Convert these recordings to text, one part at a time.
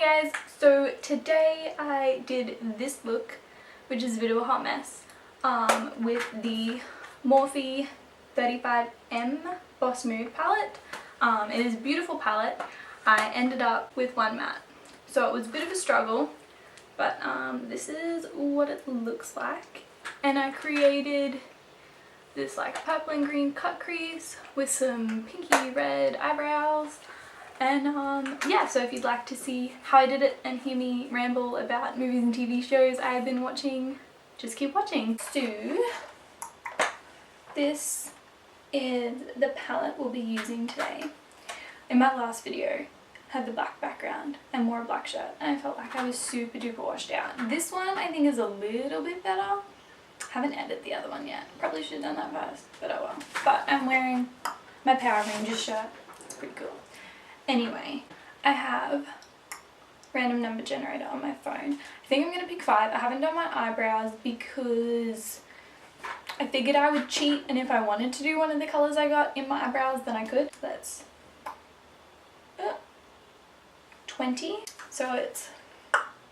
Hi guys, so today I did this look, which is a bit of a hot mess, with the Morphe 35M Boss Mood palette. It is a beautiful palette. I ended up with one matte, so it was a bit of a struggle, but this is what it looks like. And I created this like purple and green cut crease with some pinky red eyebrows. And yeah, so if you'd like to see how I did it and hear me ramble about movies and TV shows I have been watching, just keep watching. So this is the palette we'll be using today. In my last video, I had the black background and wore a black shirt, and I felt like I was super duper washed out. This one I think is a little bit better. Haven't edited the other one yet. Probably should have done that first, but oh well. But I'm wearing my Power Rangers shirt. It's pretty cool. Anyway, I have random number generator on my phone. I think I'm going to pick 5. I haven't done my eyebrows because I figured I would cheat, and if I wanted to do one of the colours I got in my eyebrows, then I could. That's 20. So it's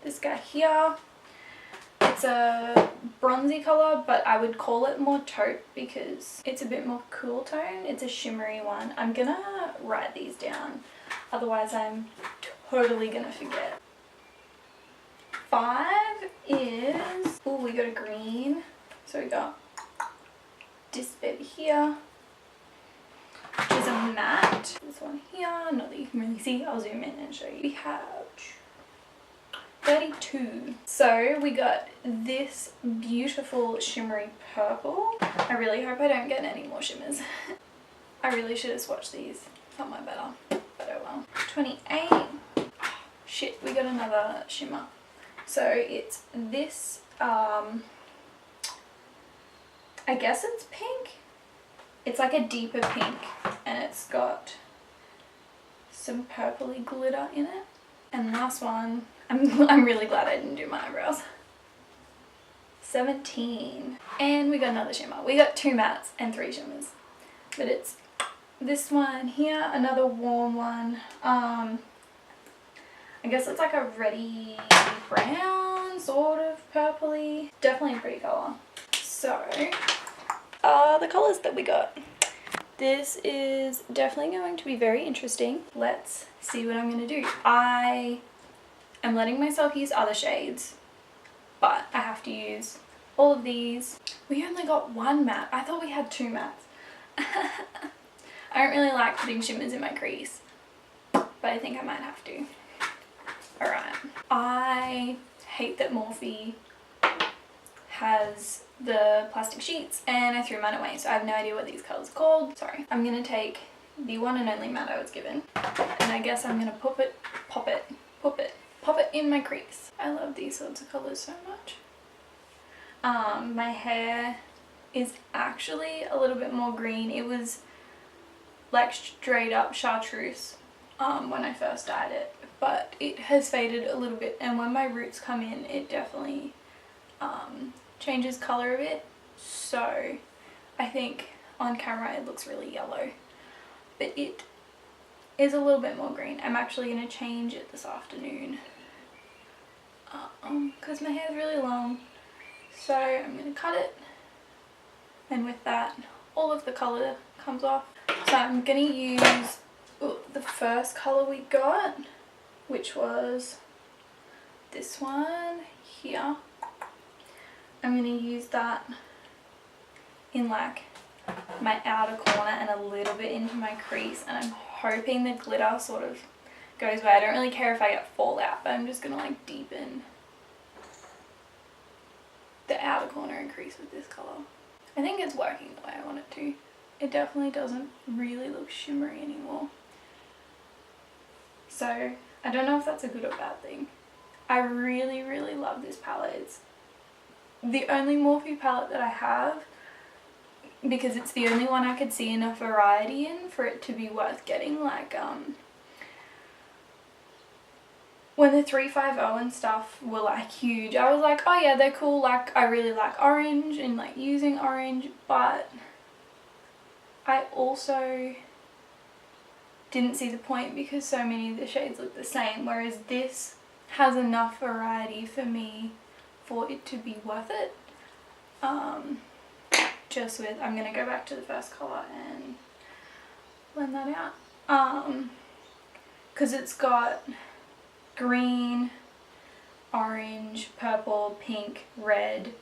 this guy here. It's a bronzy colour, but I would call it more taupe because it's a bit more cool tone. It's a shimmery one. I'm gonna write these down, otherwise I'm totally gonna forget. 5 is, oh, we got a green. So we got this baby here, which is a matte. This one here, not that you can really see, I'll zoom in and show you. We have 32. So we got this beautiful shimmery purple. I really hope I don't get any more shimmers. I really should have swatched these. Not my better, but oh well. 28. Oh, shit, we got another shimmer. So it's this, I guess it's pink. It's like a deeper pink, and it's got some purpley glitter in it. And last one, I'm really glad I didn't do my eyebrows. 17. And we got another shimmer. We got 2 mattes and 3 shimmers. But it's this one here, another warm one. I guess it's like a reddy brown, sort of purpley. Definitely a pretty colour. So, the colours that we got. This is definitely going to be very interesting. Let's see what I'm going to do. I am letting myself use other shades, but I have to use all of these. We only got 1 matte. I thought we had 2 mattes. I don't really like putting shimmers in my crease, but I think I might have to. Alright. I hate that Morphe has the plastic sheets, and I threw mine away, so I have no idea what these colours are called. Sorry. I'm going to take the one and only matte I was given, and I guess I'm going to pop it in my crease. I love these sorts of colours so much. My hair is actually a little bit more green. It was like straight up chartreuse when I first dyed it, but it has faded a little bit, and when my roots come in, it definitely changes colour a bit. So I think on camera it looks really yellow, but it is a little bit more green. I'm actually going to change it this afternoon because my hair is really long, so I'm going to cut it, and with that all of the colour comes off. So I'm going to use the first colour we got, which was this one here. I'm going to use that in like my outer corner and a little bit into my crease, and I'm hoping the glitter sort of goes away. I don't really care if I get fallout, but I'm just going to like deepen the outer corner and crease with this colour. I think it's working the way I want it to. It definitely doesn't really look shimmery anymore. So I don't know if that's a good or bad thing. I really, really love this palette. It's the only Morphe palette that I have because it's the only one I could see enough variety in for it to be worth getting. Like when the 350 and stuff were like huge, I was like, oh yeah, they're cool. Like I really like orange and like using orange, but I also didn't see the point because so many of the shades look the same, whereas this has enough variety for me for it to be worth it. Just with, I'm going to go back to the first colour and blend that out. Because it's got green, orange, purple, pink, red,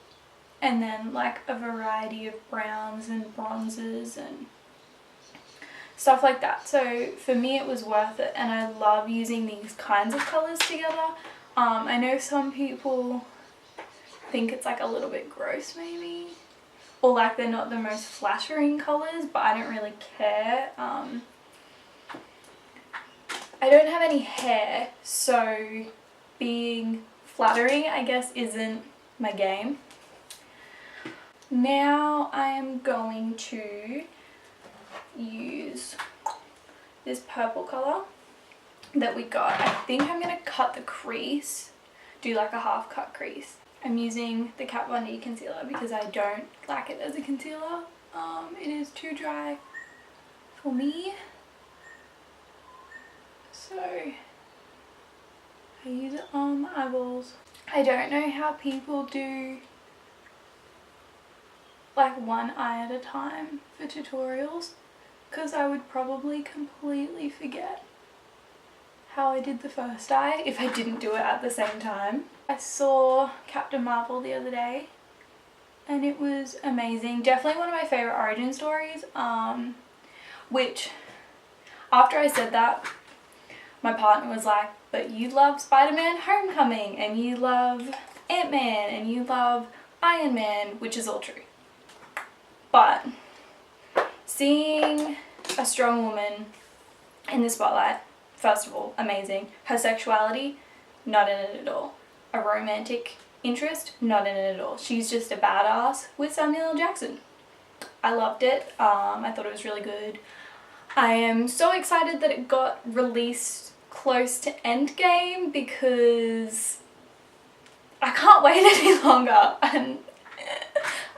and then like a variety of browns and bronzes and stuff like that. So for me it was worth it, and I love using these kinds of colours together. I know some people think it's like a little bit gross maybe, or like they're not the most flattering colours, but I don't really care. I don't have any hair, so being flattering I guess isn't my game. Now I am going to use this purple colour that we got. I think I'm going to cut the crease, do like a half cut crease. I'm using the Kat Von D concealer because I don't like it as a concealer. It is too dry for me. So I use it on my eyeballs. I don't know how people do like one eye at a time for tutorials, because I would probably completely forget how I did the first eye if I didn't do it at the same time. I saw Captain Marvel the other day and it was amazing. Definitely one of my favourite origin stories, which after I said that, my partner was like, but you love Spider-Man Homecoming and you love Ant-Man and you love Iron Man, which is all true. But seeing a strong woman in the spotlight, first of all, amazing. Her sexuality, not in it at all. A romantic interest, not in it at all. She's just a badass with Samuel L. Jackson. I loved it. I thought it was really good. I am so excited that it got released close to Endgame because I can't wait any longer and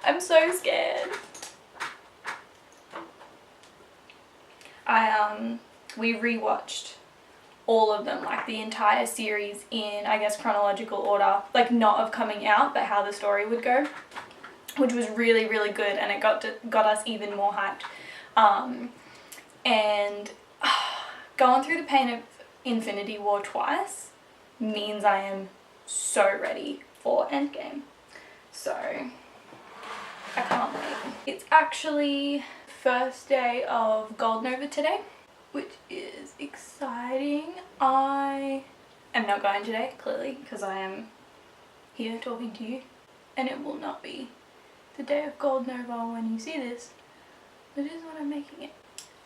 I'm so scared. We rewatched all of them, like the entire series in, I guess, chronological order, like not of coming out, but how the story would go, which was really, really good, and it got us even more hyped. And going through the pain of Infinity War twice means I am so ready for Endgame. So I can't wait. It's actually first day of Gold Nova today, which is exciting. I am not going today, clearly, because I am here talking to you, and it will not be the day of Gold Nova when you see this, but it is when I'm making it.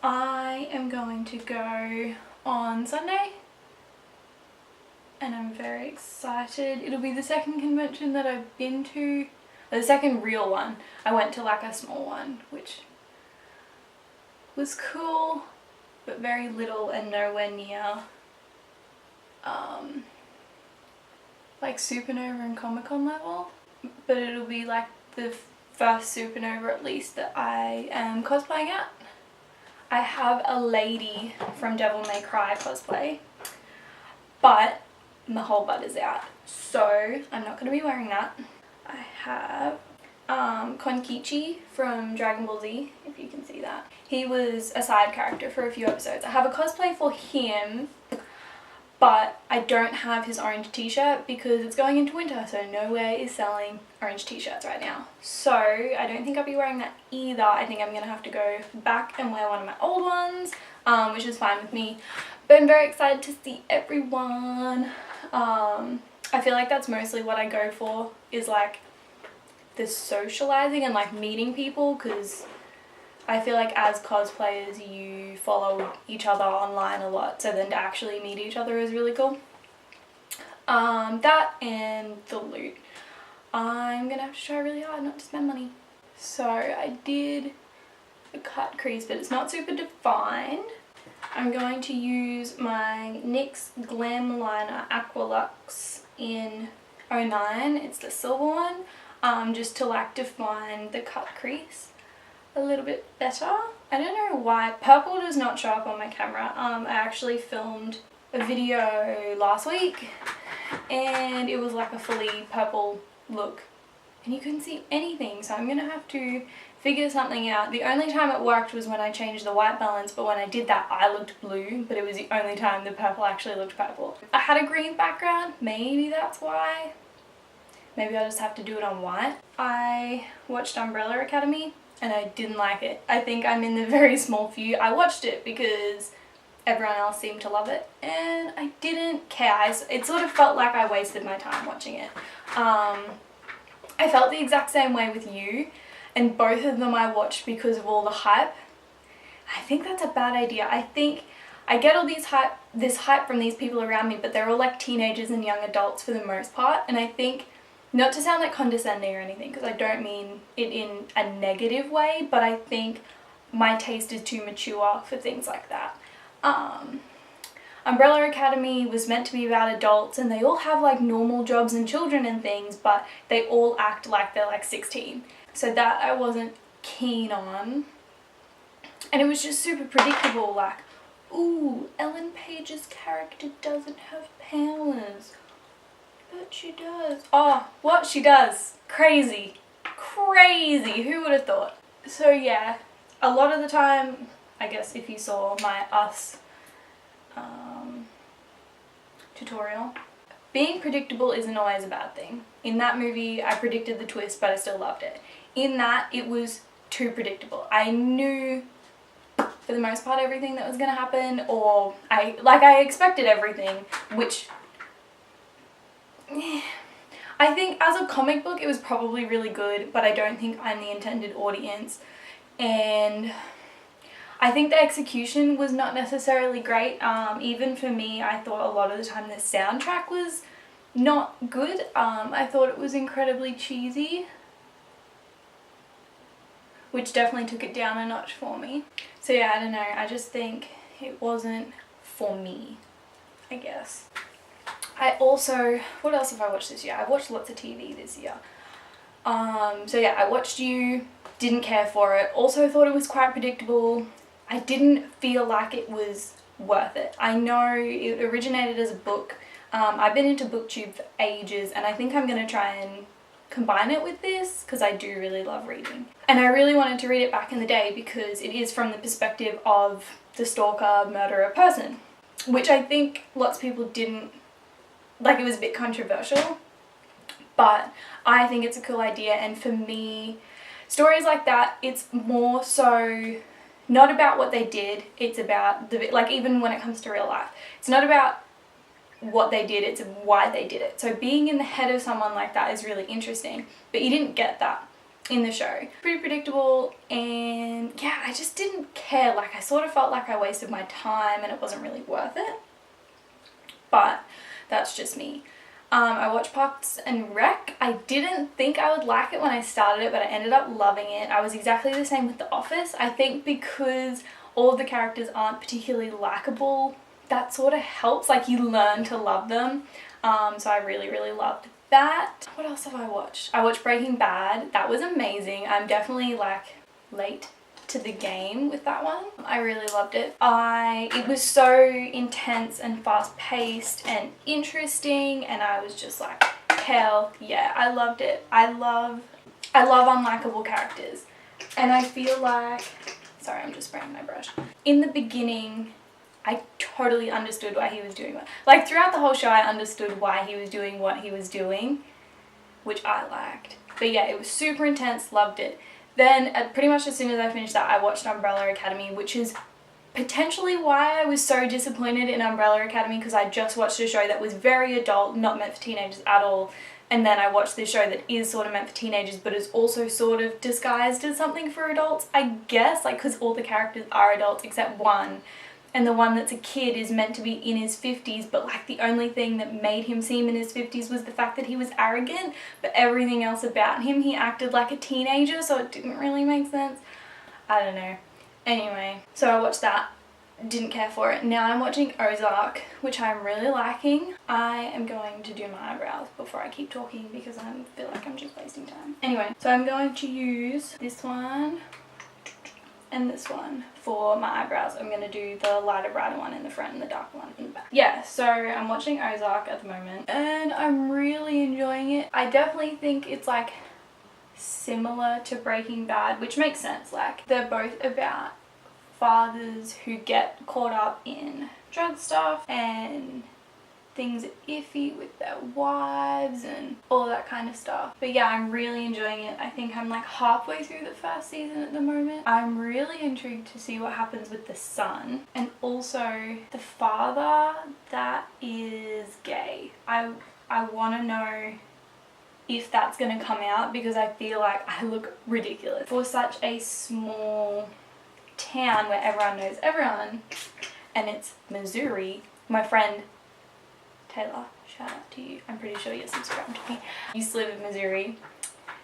I am going to go on Sunday and I'm very excited. It'll be the second convention that I've been to, the second real one. I went to like a small one, which was cool, but very little and nowhere near like Supernova and Comic Con level. But it'll be like the first Supernova at least that I am cosplaying at. I have a lady from Devil May Cry cosplay, but my whole butt is out, so I'm not going to be wearing that. I have Konkichi from Dragon Ball Z, if you can see that. He was a side character for a few episodes. I have a cosplay for him, but I don't have his orange t-shirt because it's going into winter, so nowhere is selling orange t-shirts right now. So I don't think I'll be wearing that either. I think I'm going to have to go back and wear one of my old ones, which is fine with me. But I'm very excited to see everyone. I feel like that's mostly what I go for, is like the socializing and like meeting people, because I feel like as cosplayers you follow each other online a lot, so then to actually meet each other is really cool. That and the loot. I'm gonna have to try really hard not to spend money. So I did a cut crease, but it's not super defined. I'm going to use my NYX Glam Liner Aqualux in 09, it's the silver one, just to like define the cut crease a little bit better. I don't know why purple does not show up on my camera. I actually filmed a video last week and it was like a fully purple look and you couldn't see anything, so I'm gonna have to figure something out. The only time it worked was when I changed the white balance, but when I did that I looked blue, but it was the only time the purple actually looked purple. I had a green background, maybe that's why. Maybe I'll just have to do it on white. I watched Umbrella Academy and I didn't like it. I think I'm in the very small few. I watched it because everyone else seemed to love it and I didn't care. It sort of felt like I wasted my time watching it. I felt the exact same way with You, and both of them I watched because of all the hype. I think that's a bad idea. I think I get all this hype from these people around me, but they're all like teenagers and young adults for the most part, and I think, not to sound like condescending or anything, because I don't mean it in a negative way, but I think my taste is too mature for things like that. Umbrella Academy was meant to be about adults and they all have like normal jobs and children and things, but they all act like they're like 16. So that I wasn't keen on. And it was just super predictable, like, ooh, Ellen Page's character doesn't have powers. But she does. Oh, what? She does. Crazy. Crazy. Who would have thought? So yeah, a lot of the time, I guess if you saw my Us tutorial, being predictable isn't always a bad thing. In that movie, I predicted the twist, but I still loved it. In that, it was too predictable. I knew, for the most part, everything that was going to happen, or I expected everything, which I think as a comic book it was probably really good, but I don't think I'm the intended audience, and I think the execution was not necessarily great. Even for me, I thought a lot of the time the soundtrack was not good. I thought it was incredibly cheesy, which definitely took it down a notch for me. So yeah, I don't know, I just think it wasn't for me, I guess. I also, what else have I watched this year? I've watched lots of TV this year. So yeah, I watched You, didn't care for it. Also thought it was quite predictable. I didn't feel like it was worth it. I know it originated as a book. I've been into BookTube for ages, and I think I'm going to try and combine it with this because I do really love reading. And I really wanted to read it back in the day because it is from the perspective of the stalker, murderer person, which I think lots of people didn't, like, it was a bit controversial, but I think it's a cool idea. And for me, stories like that, it's more so not about what they did, it's about the, like, even when it comes to real life, it's not about what they did, it's why they did it. So being in the head of someone like that is really interesting, but you didn't get that in the show. Pretty predictable, and yeah, I just didn't care. Like, I sort of felt like I wasted my time and it wasn't really worth it, but that's just me. I watched Parks and Rec. I didn't think I would like it when I started it, but I ended up loving it. I was exactly the same with The Office. I think because all of the characters aren't particularly likable, that sort of helps, like, you learn to love them. So I really, really loved that. What else have I watched? I watched Breaking Bad. That was amazing. I'm definitely like late to the game with that one. I really loved it. It was so intense and fast paced and interesting, and I was just like, hell yeah, I loved it. I love unlikable characters, and I feel like, sorry, I'm just spraying my brush. In the beginning, I totally understood why he was doing it. Like, throughout the whole show, I understood why he was doing what he was doing, which I liked. But yeah, it was super intense, loved it. Then, pretty much as soon as I finished that, I watched Umbrella Academy, which is potentially why I was so disappointed in Umbrella Academy, because I just watched a show that was very adult, not meant for teenagers at all, and then I watched this show that is sort of meant for teenagers, but is also sort of disguised as something for adults, I guess, like, because all the characters are adults except one. And the one that's a kid is meant to be in his 50s, but like the only thing that made him seem in his 50s was the fact that he was arrogant, but everything else about him, he acted like a teenager, so it didn't really make sense. I don't know. Anyway, so I watched that, didn't care for it. Now I'm watching Ozark, which I'm really liking. I am going to do my eyebrows before I keep talking because I feel like I'm just wasting time. Anyway, so I'm going to use this one. and this one for my eyebrows. I'm going to do the lighter, brighter one in the front and the darker one in the back. Yeah, so I'm watching Ozark at the moment and I'm really enjoying it. I definitely think it's like similar to Breaking Bad, which makes sense. Like, they're both about fathers who get caught up in drug stuff and things are iffy with their wives and all that kind of stuff. But yeah, I'm really enjoying it. I think I'm like halfway through the first season at the moment. I'm really intrigued to see what happens with the son and also the father that is gay. I want to know if that's going to come out, because I feel like I look ridiculous for such a small town where everyone knows everyone, and it's Missouri. My friend Taylor, shout out to you, I'm pretty sure you're subscribed to me, used to live in Missouri.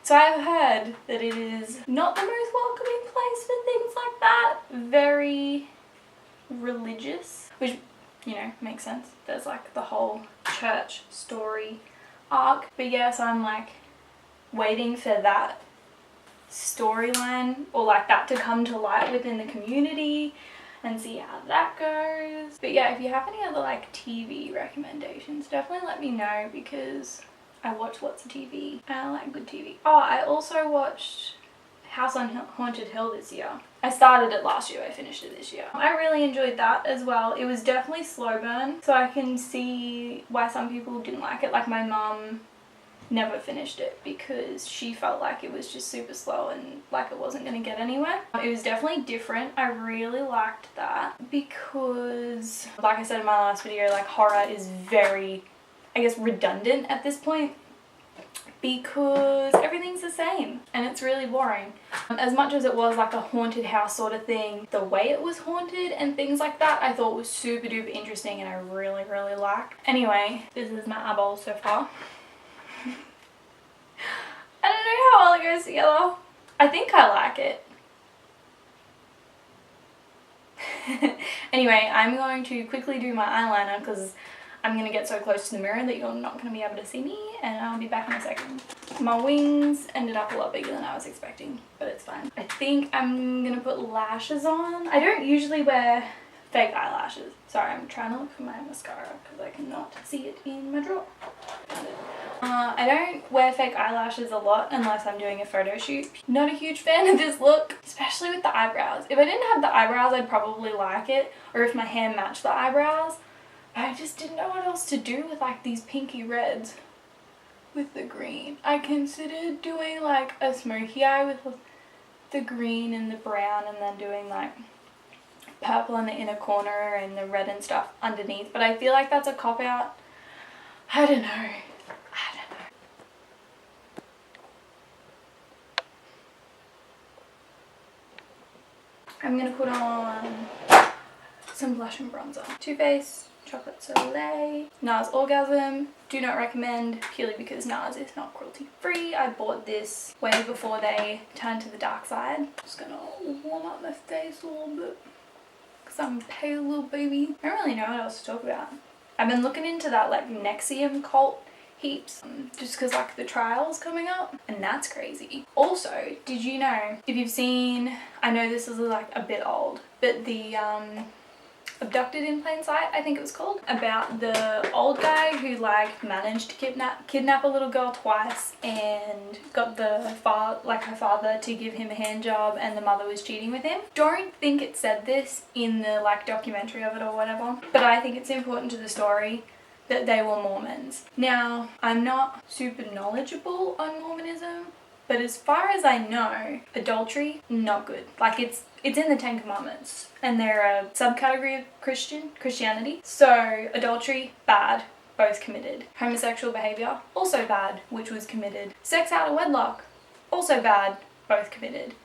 So I've heard that it is not the most welcoming place for things like that. Very religious, which, you know, makes sense. There's like the whole church story arc. But yeah, so I'm like waiting for that storyline or like that to come to light within the community and see how that goes. But yeah, if you have any other like TV recommendations, definitely let me know, because I watch lots of TV and I like good TV. Oh, I also watched House on Haunted Hill this year. I started it last year, I finished it this year. I really enjoyed that as well. It was definitely slow burn, so I can see why some people didn't like it. Like my mum never finished it because she felt like it was just super slow and like it wasn't going to get anywhere. It was definitely different. I really liked that because, like I said in my last video, like horror is very, I guess, redundant at this point because everything's the same and it's really boring. As much as it was like a haunted house sort of thing, the way it was haunted and things like that I thought was super duper interesting and I really liked. Anyway, this is my eyeball so far. I don't know how well it goes together. I think I like it. Anyway, I'm going to quickly do my eyeliner because I'm going to get so close to the mirror that you're not going to be able to see me, and I'll be back in a second. My wings ended up a lot bigger than I was expecting, but it's fine. I think I'm going to put lashes on. I don't usually wear fake eyelashes. Sorry, I'm trying to look for my mascara because I cannot see it in my drawer. Found it. I don't wear fake eyelashes a lot unless I'm doing a photo shoot. Not a huge fan of this look, especially with the eyebrows. If I didn't have the eyebrows, I'd probably like it, or if my hair matched the eyebrows. But I just didn't know what else to do with like these pinky reds with the green. I considered doing like a smoky eye with the green and the brown, and then doing like purple in the inner corner and the red and stuff underneath, but I feel like that's a cop-out. I don't know. I'm gonna put on some blush and bronzer. Too Faced Chocolate Soleil. NARS Orgasm. Do not recommend, purely because NARS is not cruelty free. I bought this way before they turned to the dark side. Just gonna warm up my face a little bit because I'm a pale little baby. I don't really know what else to talk about. I've been looking into that like Nexium cult heaps, just because like the trial's coming up, and that's crazy. Also, did you know, if you've seen, I know this is like a bit old, but the Abducted in Plain Sight, I think it was called, about the old guy who like managed to kidnap a little girl twice and got her father to give him a hand job, and the mother was cheating with him. Don't think it said this in the like documentary of it or whatever, but I think it's important to the story that they were Mormons. Now, I'm not super knowledgeable on Mormonism, but as far as I know, adultery, not good. Like it's in the 10 Commandments, and they're a subcategory of Christianity. So adultery, bad, both committed. Homosexual behavior, also bad, which was committed. Sex out of wedlock, also bad, both committed.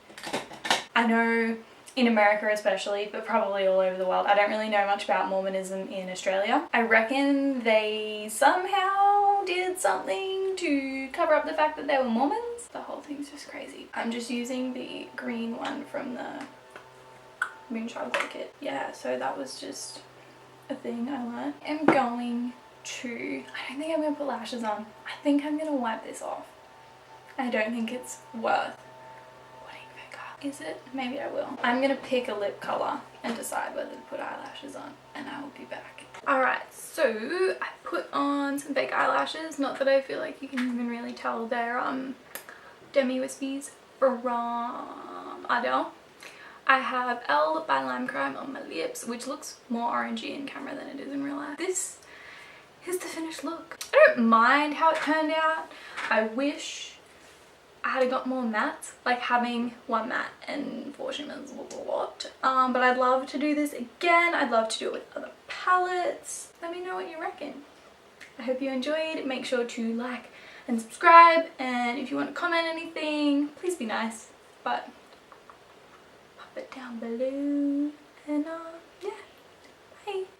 I know in America especially, but probably all over the world. I don't really know much about Mormonism in Australia. I reckon they somehow did something to cover up the fact that they were Mormons. The whole thing's just crazy. I'm just using the green one from the Moonshine Glow kit. Yeah, so that was just a thing I learned. I'm going to, I don't think I'm going to put lashes on. I think I'm going to wipe this off. I don't think it's worth putting fake eyelashes Is it? Maybe I will. I'm gonna pick a lip colour and decide whether to put eyelashes on, and I will be back. Alright, so I put on some fake eyelashes. Not that I feel like you can even really tell they're Demi Wispies from Ardell. I have Elle by Lime Crime on my lips, which looks more orangey in camera than it is in real life. This is the finished look. I don't mind how it turned out. I wish I had got more mattes. Like, having one matte and 4 shimmers was a lot. But I'd love to do this again. I'd love to do it with other palettes. Let me know what you reckon. I hope you enjoyed. Make sure to like and subscribe, and if you want to comment anything, please be nice, but pop it down below, and yeah, bye.